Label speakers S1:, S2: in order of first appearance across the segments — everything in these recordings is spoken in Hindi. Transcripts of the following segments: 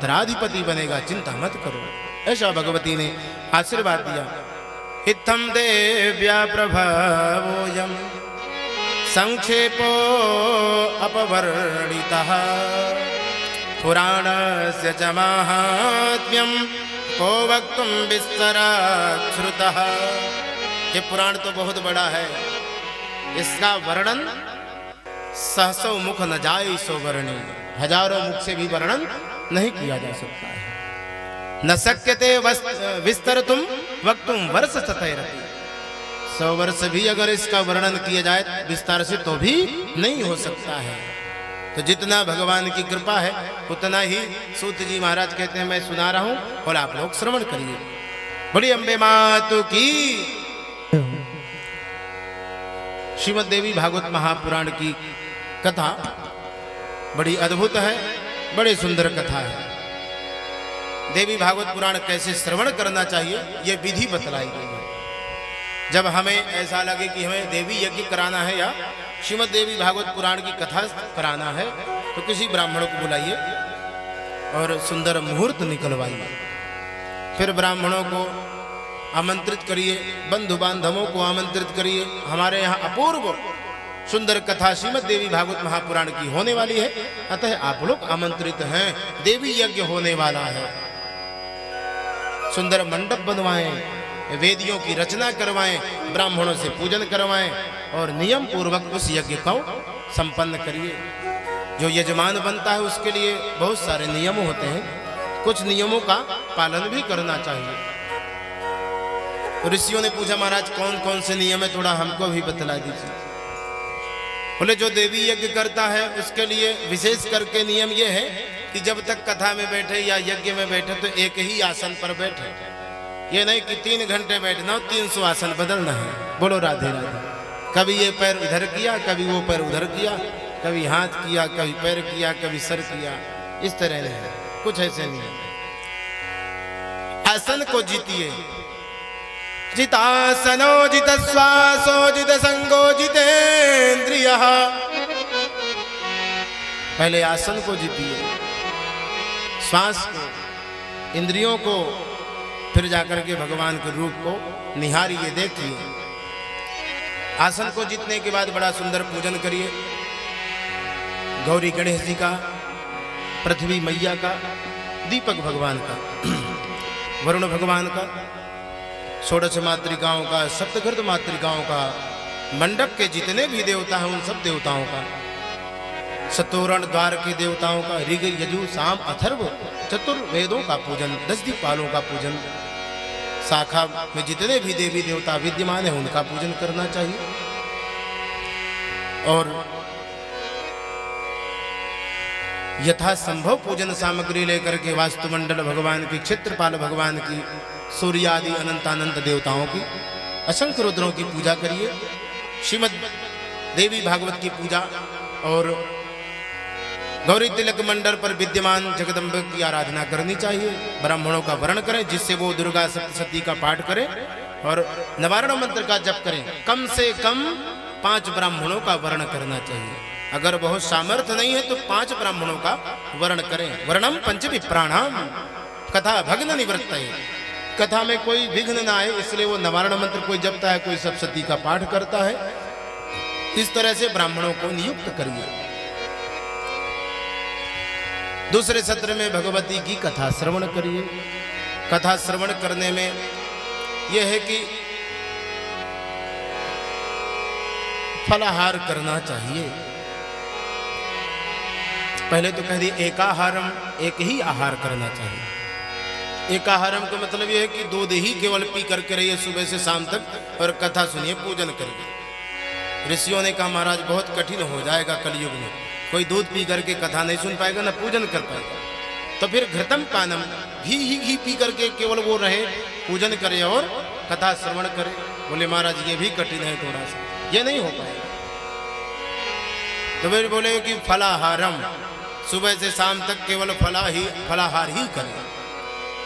S1: उत्तराधिपति बनेगा, चिंता मत करो। ऐसा भगवती ने आशीर्वाद दिया। इत्थं देव्या प्रभावोऽयं संक्षेपो अपवर्णितः पुराणस्य च माहात्म्यं को वक्तुं विस्तरात् श्रुतः। ये पुराण तो बहुत बड़ा है, इसका वर्णन सहसो मुख न जाए सो वर्णी, हजारों मुख से भी वर्णन नहीं किया जा सकता है। न शक्यते विस्तरतुम वक्तुम वर्ष शतैरपि। 100 वर्ष भी अगर इसका वर्णन किया जाए विस्तार से तो भी नहीं हो सकता है। तो जितना भगवान की कृपा है उतना ही सूत जी महाराज कहते हैं मैं सुना रहा हूं और आप लोग श्रवण करिए। बड़ी अम्बे मातु की। श्रीमद् देवी भागवत महापुराण की कथा बड़ी अद्भुत है, बड़ी सुंदर कथा है। देवी भागवत पुराण कैसे श्रवण करना चाहिए यह विधि बतलाई गई है। जब हमें ऐसा लगे कि हमें देवी यज्ञ कराना है या श्रीमद् देवी भागवत पुराण की कथा कराना है तो किसी ब्राह्मणों को बुलाइए और सुंदर मुहूर्त निकलवाइए। फिर ब्राह्मणों को आमंत्रित करिए, बंधु बांधवों को आमंत्रित करिए। हमारे यहाँ अपूर्व सुंदर कथा श्रीमद् देवी भागवत महापुराण की होने वाली है, अतः आप लोग आमंत्रित हैं। देवी यज्ञ होने वाला है। सुंदर मंडप बनवाएं, वेदियों की रचना करवाएं, ब्राह्मणों से पूजन करवाएं और नियम पूर्वक उस यज्ञ को संपन्न करिए। जो यजमान बनता है उसके लिए बहुत सारे नियम होते हैं, कुछ नियमों का पालन भी करना चाहिए। ऋषियों ने पूछा महाराज कौन कौन से नियम है, थोड़ा हमको भी बतला दीजिए। बोले जो देवी यज्ञ करता है उसके लिए विशेष करके नियम यह है कि जब तक कथा में बैठे या यज्ञ में बैठे तो एक ही आसन पर बैठे। ये नहीं कि 3 घंटे बैठना हो, 300 आसन बदलना है। बोलो राधे राधे। कभी ये पैर इधर किया, कभी वो पैर उधर किया, कभी हाथ किया, कभी पैर किया, कभी सर किया, इस तरह नहीं है, कुछ ऐसे नहीं है। आसन को जीतिए। जितासनो जित श्वासो जित संगो जितेन्द्रियः। पहले आसन को जीतिए, श्वास को, इंद्रियों को, फिर जाकर के भगवान के रूप को निहारिए, देखिए। आसन को जीतने के बाद बड़ा सुंदर पूजन करिए। गौरी गणेश जी का, पृथ्वी मैया का, दीपक भगवान का, वरुण भगवान का, 16 मातृकाओं का, सप्तघृत मातृकाओं का, मंडप के जितने भी देवता हैं उन सब देवताओं का, सतोरण द्वार के देवताओं का, ऋग यजु साम अथर्व चतुर्वेदों का पूजन, 10 दीपालों का पूजन, शाखा में जितने भी देवी देवता विद्यमान है उनका पूजन करना चाहिए। और यथासंभव पूजन सामग्री लेकर के वास्तुमंडल भगवान की, क्षेत्रपाल भगवान की, सूर्य आदि अनंतानंत देवताओं की, असंख्य रुद्रों की पूजा करिए। श्रीमद् देवी भागवत की पूजा और गौरी तिलक मंडल पर विद्यमान जगदम्बे की आराधना करनी चाहिए। ब्राह्मणों का वर्ण करें जिससे वो दुर्गा सप्तशती का पाठ करें और नवारण मंत्र का जप करें। कम से कम 5 ब्राह्मणों का वर्ण करना चाहिए। अगर बहुत सामर्थ्य नहीं है तो 5 ब्राह्मणों का वर्ण करें। वर्णम पंच विप्राणाम कथा भग्न निवृत्तये। कथा में कोई विघ्न ना आए इसलिए वो नवारण मंत्र कोई जपता है, कोई सप्तशती का पाठ करता है। इस तरह से ब्राह्मणों को नियुक्त करिए। दूसरे सत्र में भगवती की कथा श्रवण करिए। कथा श्रवण करने में यह है कि फलाहार करना चाहिए। पहले तो कह दिए एकाहारम, एक ही आहार करना चाहिए। एकाहारम का मतलब यह है कि दूध ही केवल पी करके रहिए सुबह से शाम तक और कथा सुनिए, पूजन करिए। ऋषियों ने कहा महाराज बहुत कठिन हो जाएगा कलयुग में, कोई दूध पी करके कथा नहीं सुन पाएगा ना पूजन कर पाएगा। तो फिर घृतम पानम, घी पी करके केवल वो रहे, पूजन करे और कथा श्रवण करे। बोले महाराज ये भी कठिन है थोड़ा सा, ये नहीं हो पाएगा। तो फिर बोले कि फलाहारम, सुबह से शाम तक केवल फलाहार ही करें।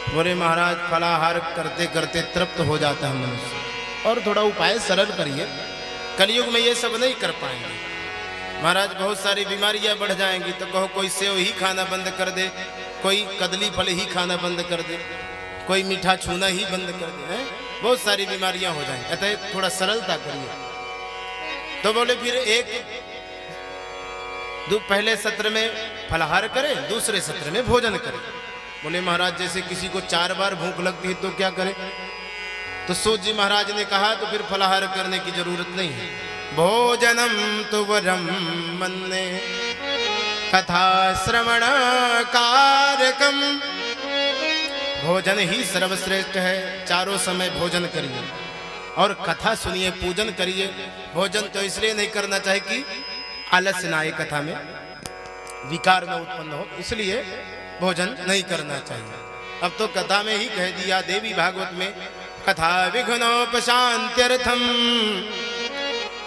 S1: बोले महाराज फलाहार करते करते तृप्त हो जाता है मनुष्य, और थोड़ा उपाय सरल करिए, कलयुग में ये सब नहीं कर पाएंगे। महाराज बहुत सारी बीमारियां बढ़ जाएंगी तो कहो कोई सेव ही खाना बंद कर दे, कोई कदली फल ही खाना बंद कर दे, कोई मीठा छूना ही बंद कर दे, हैं? बहुत सारी बीमारियां हो जाएं। अतः थोड़ा सरलता करिए। तो बोले फिर पहले सत्र में फलाहार करे, दूसरे सत्र में भोजन करे। बोले महाराज जैसे किसी को 4 बार भूख लगती है तो क्या करे? तो सूत जी महाराज ने कहा तो फिर फलाहार करने की जरूरत नहीं है। भोजनम तो वरम मन्ने कथा श्रवण कारकम। भोजन ही सर्वश्रेष्ठ है। चारों समय भोजन करिए और कथा सुनिए, पूजन करिए। भोजन तो इसलिए नहीं करना चाहिए कि आलस्य ना आए, कथा में विकार न उत्पन्न हो, इसलिए भोजन नहीं करना चाहिए। अब तो कथा में ही कह दिया देवी भागवत में, कथा विघ्नोपशांत्यर्थम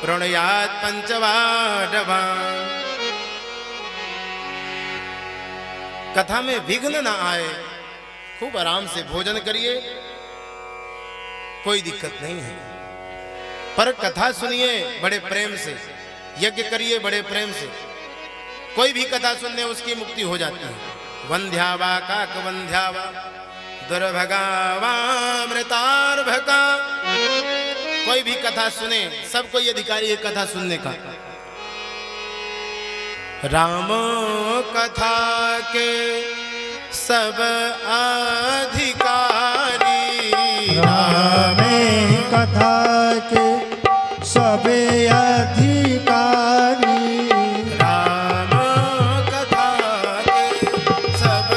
S1: प्रणयात पंचवाडवा। कथा में विघ्न ना आए, खूब आराम से भोजन करिए, कोई दिक्कत नहीं है। पर कथा सुनिए बड़े प्रेम से, यज्ञ करिए बड़े प्रेम से। कोई भी कथा सुनने उसकी मुक्ति हो जाती है। वंध्यावा काक वंध्यावा दुर्भगावामृतार्भका। कोई भी कथा सुने, सबको ये अधिकारी है कथा सुनने का। राम कथा के सब अधिकारी,
S2: राम कथा के सब अधिकारी,
S1: राम कथा के सब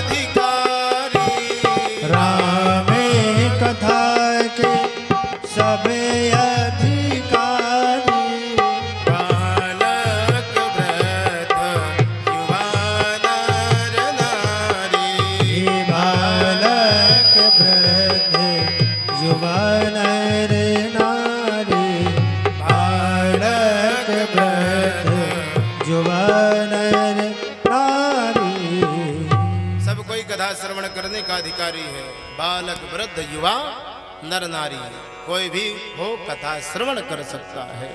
S1: अधिकारी,
S2: राम कथा के सब अधिकारी,
S1: बालक वृद्ध युवा नर नारी,
S2: बालक वृद्ध युवा नर नारी, बालक वृद्ध युवा नर नारी।
S1: सब कोई कथा श्रवण करने का अधिकारी है। बालक वृद्ध युवा नर नारी, कोई भी हो कथा श्रवण कर सकता है।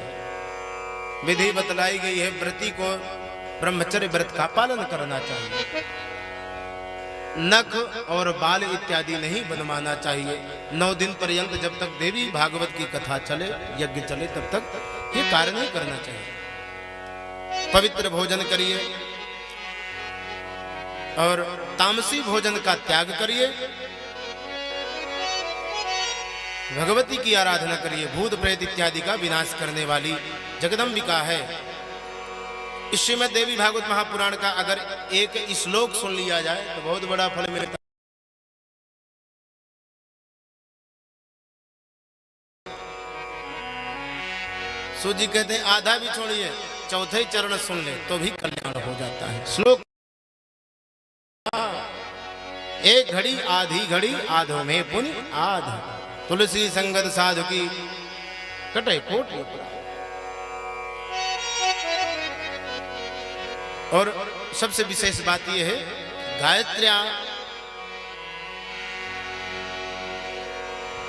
S1: विधि बतलाई गई है, व्रती को ब्रह्मचर्य व्रत का पालन करना चाहिए। नख और बाल इत्यादि नहीं बनवाना चाहिए। 9 दिन पर्यंत जब तक देवी भागवत की कथा चले, यज्ञ चले, तब तक ये कार्य नहीं करना चाहिए। पवित्र भोजन करिए और तामसी भोजन का त्याग करिए। भगवती की आराधना करिए। भूत प्रेत इत्यादि का विनाश करने वाली जगदम्बिका है। इस श्रीमद् देवी भागवत महापुराण का अगर एक श्लोक सुन लिया जाए तो बहुत बड़ा फल मिलता। सूत जी कहते हैं आधा भी छोड़िए, चौथे चरण सुन ले तो भी कल्याण हो जाता है। श्लोक एक घड़ी आधी घड़ी आधो में पुण्य आध, तुलसी संगत साधु की कटे कोट। और सबसे विशेष बात यह है, गायत्री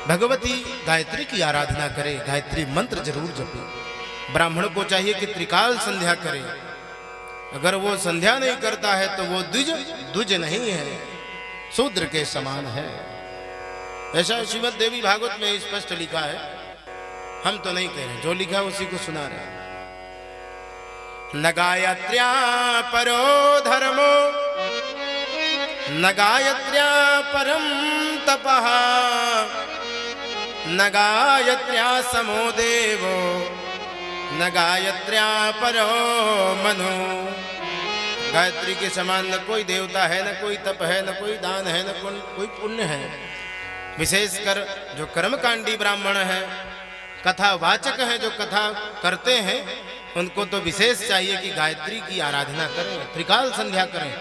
S1: भगवती गायत्री की आराधना करे, गायत्री मंत्र जरूर जपे। ब्राह्मण को चाहिए कि त्रिकाल संध्या करे। अगर वो संध्या नहीं करता है तो वो द्विज नहीं है, शूद्र के समान है। ऐसा श्रीमद् देवी भागवत में स्पष्ट लिखा है। हम तो नहीं कह रहे, जो लिखा है उसी को सुना रहे। न गायत्र्या परो धर्मो न गायत्र्या परम तपः न गायत्र्या समो देवो न गायत्र्या परो मनो। गायत्री के समान न कोई देवता है, न कोई तप है, न कोई दान है, न कोई पुण्य है। विशेषकर जो कर्मकांडी ब्राह्मण है, कथावाचक है, जो कथा करते हैं, उनको तो विशेष चाहिए कि गायत्री की आराधना करें, त्रिकाल संध्या करें।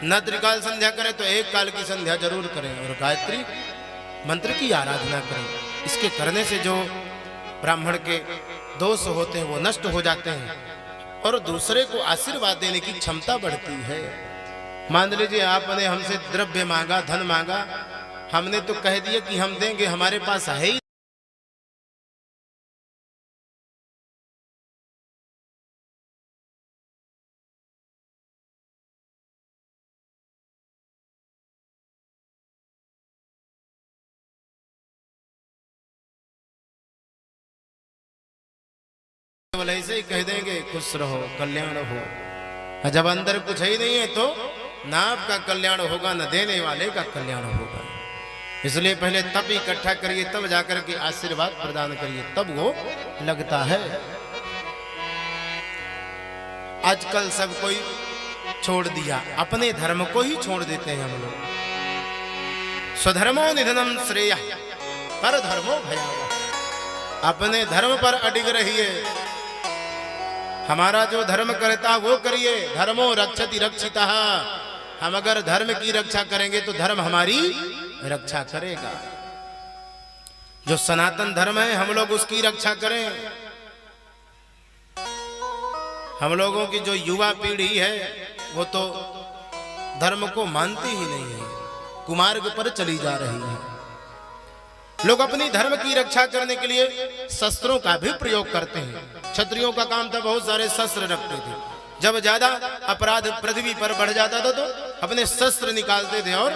S1: न त्रिकाल संध्या करें तो एक काल की संध्या जरूर करें और गायत्री मंत्र की आराधना करें। इसके करने से जो ब्राह्मण के दोष होते हैं वो नष्ट हो जाते हैं और दूसरे को आशीर्वाद देने की क्षमता बढ़ती है। मान लीजिए आपने हमसे द्रव्य मांगा, धन मांगा, हमने तो कह दिया कि हम देंगे, हमारे पास है ही केवल ऐसे ही कह देंगे खुश रहो कल्याण हो, जब अंदर कुछ ही नहीं है तो ना आपका कल्याण होगा न देने वाले का कल्याण होगा। इसलिए पहले तब इकट्ठा करिए, तब जाकर के आशीर्वाद प्रदान करिए, तब वो लगता है। आजकल सब कोई छोड़ दिया, अपने धर्म को ही छोड़ देते हैं हम लोग। स्वधर्मो निधनम श्रेय पर धर्मो भयावह। अपने धर्म पर अडिग रहिए, हमारा जो धर्म करता वो करिए। धर्मो रक्षति रक्षितः। हम अगर धर्म की रक्षा करेंगे तो धर्म हमारी रक्षा करेगा। जो सनातन धर्म है हम लोग उसकी रक्षा करें। हम लोगों की जो युवा पीढ़ी है वो तो धर्म को मानती ही नहीं है, कुमार्ग पर चली जा रही है। लोग अपनी धर्म की रक्षा करने के लिए शस्त्रों का भी प्रयोग करते हैं। क्षत्रियों का काम था बहुत सारे शस्त्र रखते थे। जब ज्यादा अपराध पृथ्वी पर बढ़ जाता था तो अपने शस्त्र निकालते थे और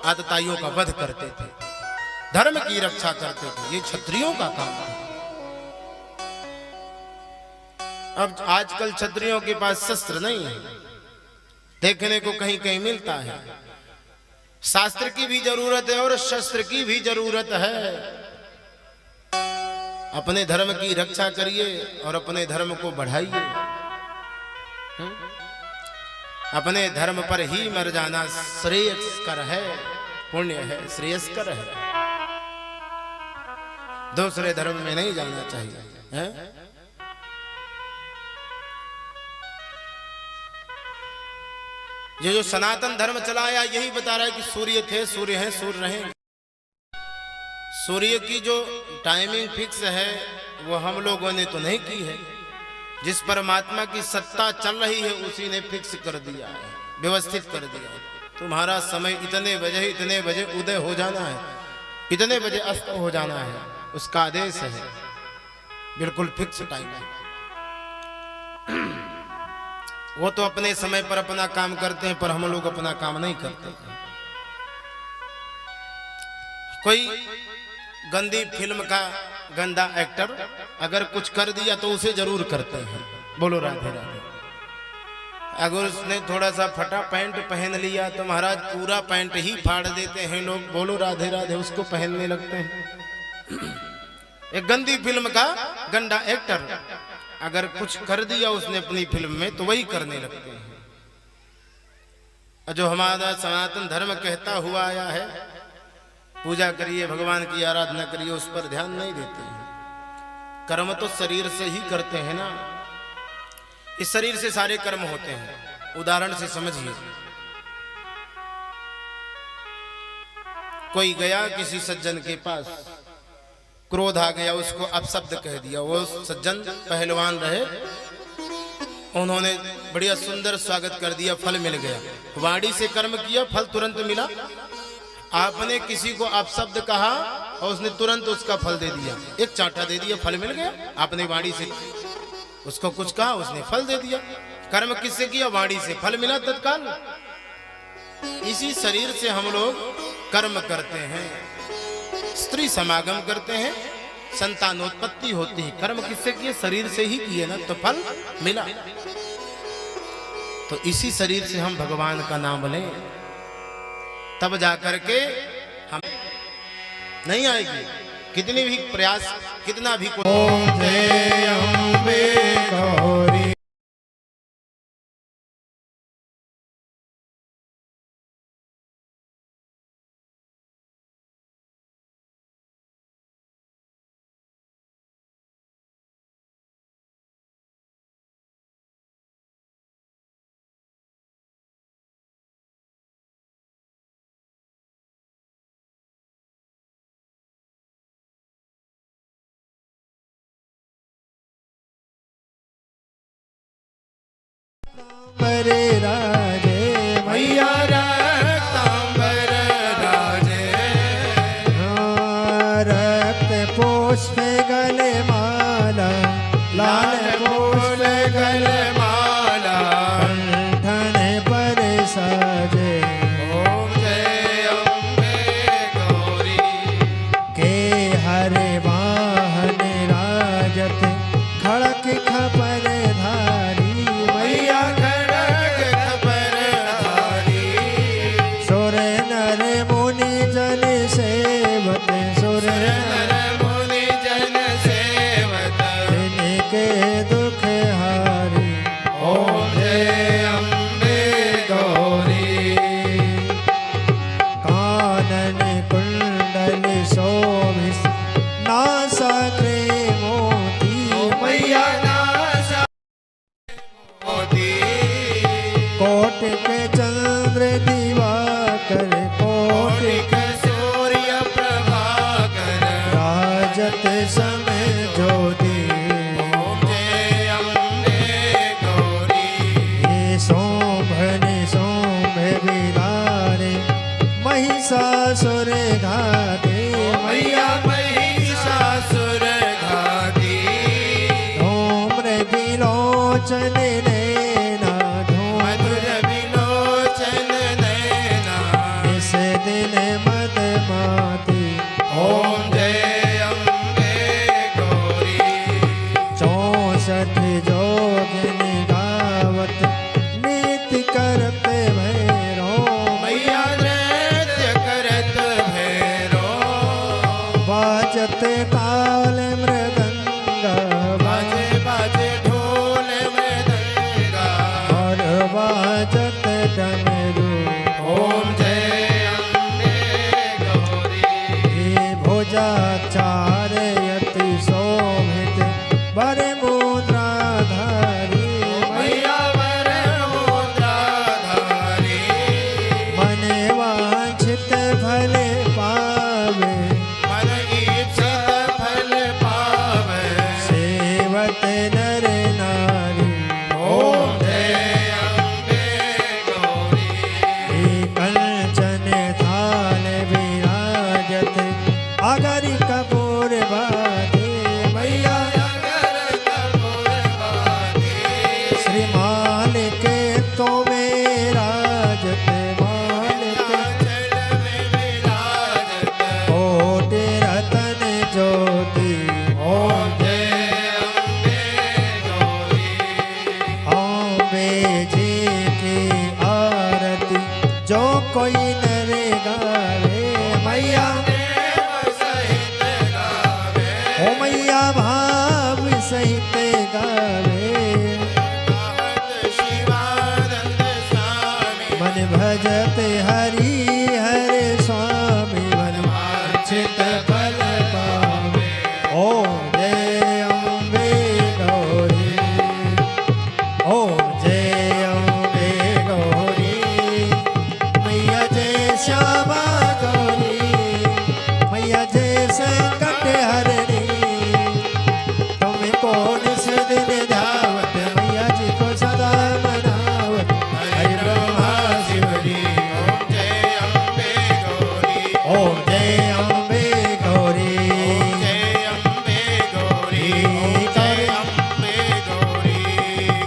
S1: आतताइयों का वध करते थे, धर्म की रक्षा करते थे। ये क्षत्रियों का काम था। अब आजकल क्षत्रियों के पास शस्त्र नहीं है, देखने को कहीं कहीं मिलता है। शास्त्र की भी जरूरत है और शस्त्र की भी जरूरत है। अपने धर्म की रक्षा करिए और अपने धर्म को बढ़ाइए। अपने धर्म पर ही मर जाना श्रेयस्कर है, पुण्य है, श्रेयस्कर है। दूसरे धर्म में नहीं जाना चाहिए है? ये जो सनातन धर्म चलाया यही बता रहा है कि सूर्य थे, सूर्य हैं, सूर्य रहेंगे। सूर्य की जो टाइमिंग फिक्स है वो हम लोगों ने तो नहीं की है। जिस परमात्मा की सत्ता चल रही है उसी ने फिक्स कर दिया है, व्यवस्थित कर दिया है। तुम्हारा समय इतने बजे उदय हो जाना है, इतने बजे अस्त हो जाना है, उसका आदेश है, बिल्कुल फिक्स टाइम है। वो तो अपने समय पर अपना काम करते हैं, पर हम लोग अपना काम नहीं करते हैं। कोई गंदी फिल्म का गंदा एक्टर अगर कुछ कर दिया तो उसे जरूर करते हैं, बोलो राधे राधे। अगर उसने थोड़ा सा फटा पैंट पहन लिया तो महाराज पूरा पैंट ही फाड़ देते हैं लोग, बोलो राधे राधे, उसको पहनने लगते हैं। एक गंदी फिल्म का गंदा एक्टर अगर कुछ कर दिया उसने अपनी फिल्म में तो वही करने लगते हैं। जो हमारा सनातन धर्म कहता हुआ आया है, पूजा करिए, भगवान की आराधना करिए, उस पर ध्यान नहीं देते हैं। कर्म तो शरीर से ही करते हैं ना, इस शरीर से सारे कर्म होते हैं। उदाहरण से समझिए, कोई गया किसी सज्जन के पास, क्रोध आ गया, उसको अपशब्द कह दिया। वो सज्जन पहलवान रहे, उन्होंने बढ़िया सुंदर स्वागत कर दिया, फल मिल गया। वाणी से कर्म किया, फल तुरंत मिला। आपने किसी को अपशब्द कहा और उसने तुरंत उसका फल दे दिया, एक चांटा दे दिया, फल मिल गया। आपने वाणी से उसको कुछ कहा, उसने फल दे दिया। कर्म किससे किया? वाणी से, फल मिला तत्काल। इसी शरीर से हम लोग कर्म करते हैं, स्त्री समागम करते हैं, संतानोत्पत्ति होती है। कर्म किससे किए? शरीर से ही किए ना, तो फल मिला। तो इसी शरीर से हम भगवान का नाम लें, तब जाकर के हम नहीं आएगी। कितनी भी प्रयास, कितना भी
S2: ओम जय अम्बे गौरी। परे राजे मैया रक्तांबर राजे, रक्त पुष्प गले माला, लाल पुष्प गले माला, कंठन पर साजे। ओम जय अम्बे गौरी। के हरे वाहन राजत खड़क कर कोटि
S1: सूर्य प्रभाकर
S2: राजत समय ज्योति
S1: ओम जय अम्बे गौरी
S2: ये शोभन शोभ विलारे महिषासुर घाते
S1: मैया महिषासुर घाती
S2: धूम्र विलोचन नैना
S1: मधुर विलोचन नैना
S2: इस दिन मद माती
S1: ओम जय अम्बे गौरी
S2: 64 जोगिनी गावत नीति करते भैरो
S1: मैया नृत्य करत भैरो
S2: बाजत ताल मृदंग
S1: बाजे बाजे ढोल मृदंगा
S2: और बाजत डमरू
S1: ओम जय अम्बे गौरी
S2: हे भुजाचार्यति शोभित वर मुद्राधारी
S1: मैया वर मुद्राधारी
S2: मन वांछित फल पावे
S1: मन ईप्सित फल पावे
S2: सेवत नर नारी
S1: ओम जय अम्बे गौरी
S2: हे कंचन थाल विराजत अगरि कपूर बाधे मैया
S1: अगर कपूर बाती
S2: श्री मालिक तो मेरा जत मालिक
S1: चल में विराजत
S2: कोटि रतन ज्योति
S1: ओम जय अम्बे गौरी
S2: अम्बे जी की आरती जो कोई नर गावे मैया
S1: देव सहित गावे
S2: ओ मैया भाव सहित गावे
S1: कहत शिवानंद स्वामी
S2: मन भजत हरि हर स्वामी मन वांछित फल पावे ओम जय अम्बे गौरी ओम जय अम्बे गौरी मैया जय श्यामा गौरी मैया जय संकट हरणी तुम कौन से दिन धावत मैया जी को सदा मनावत हरि ब्रह्मा शिव जी
S1: ओम जय अम्बे गौरी
S2: ओम जय अम्बे गौरी
S1: जय अम्बे गौरी जय अम्बे गौरी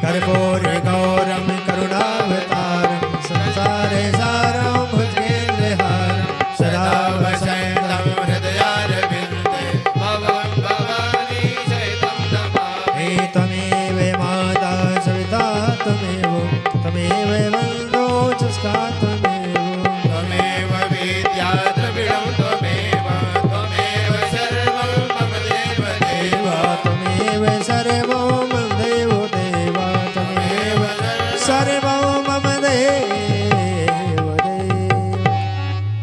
S2: कर्पूर गौरम करुणावतारम संसार सारम भुजगेन्द्रहारम सदा
S1: वसन्तं हृदयारविन्दे भवं भवानी चैतं नमामि
S2: हे त्वमेव माता सविता त्वमेव वन्दो चस्का त्वमेव
S1: त्वमेव विद्या द्रविणं त्वमेव सर्वं मम देव देव
S2: त्वमेव सर्वं मम देवो देवा त्वमेव सर्वं मम देव